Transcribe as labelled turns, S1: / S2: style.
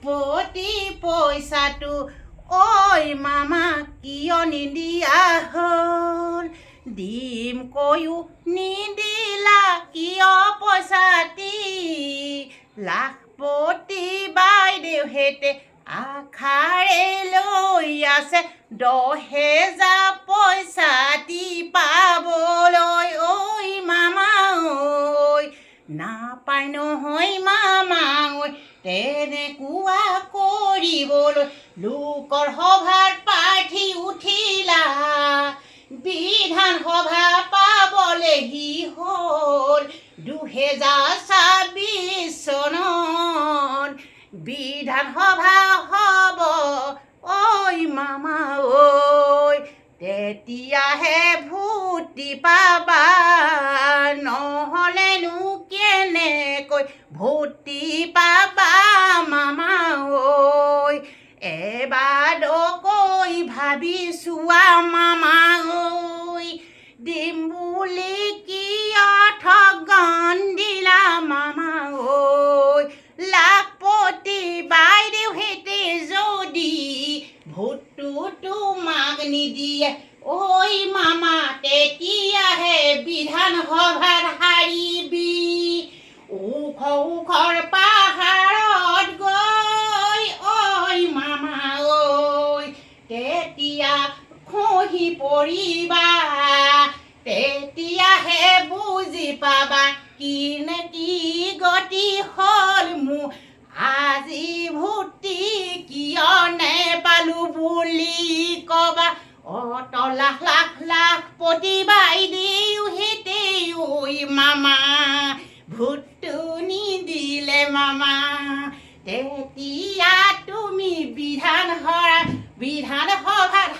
S1: লাখপতি পইচাটো ঐ মামা কিয় নিদিয়া হ'ল দিম কৈও নিদিলা কিয় পইচাটি লাখপতি বাইদেউহেঁতে আশাৰে লৈ আছে 10,000 পইচাটি পাবলৈ ঐ মামা ঐ নাপায় নহয় মামা ঐ তেনেকুৱা কৰিবলৈ লোকৰ সভাত প্ৰাৰ্থী উঠিলা বিধান সভা পাবলেহি হ'ল 2026 চনত বিধান সভা হ'ব ঐ মামা ঐ তেতিয়াহে ভোট পাবা নহ'লেনো কেনেকৈ ভোট পাবা মামা ঐ এবাৰকৈ ভাবি চোৱা মামা ঐ দিম বুলি কিয় ঠগন দিলা মামা ঐ লাখপতি বাইদেউহেঁতে যদি ভোটটো তোমাক নিদিয়ে ঐ মামা তেতিয়াহে বিধান সভাত হাৰিবি ওখৰ পাহাৰত গৈ ঐ মামা ঐ তেতিয়া খহি পৰিবা তেতিয়াহে বুজি পাবা কি নে কি গতি হ'ল মোৰ আজি ভোটি কিয় নেপালো বুলি কবা অত লাখ লাখ লাখপতি বাইদেউহেঁতে ঐ মামা ভোটটো নিদিলে মামা তেতিয়া তুমি বিধান সভাত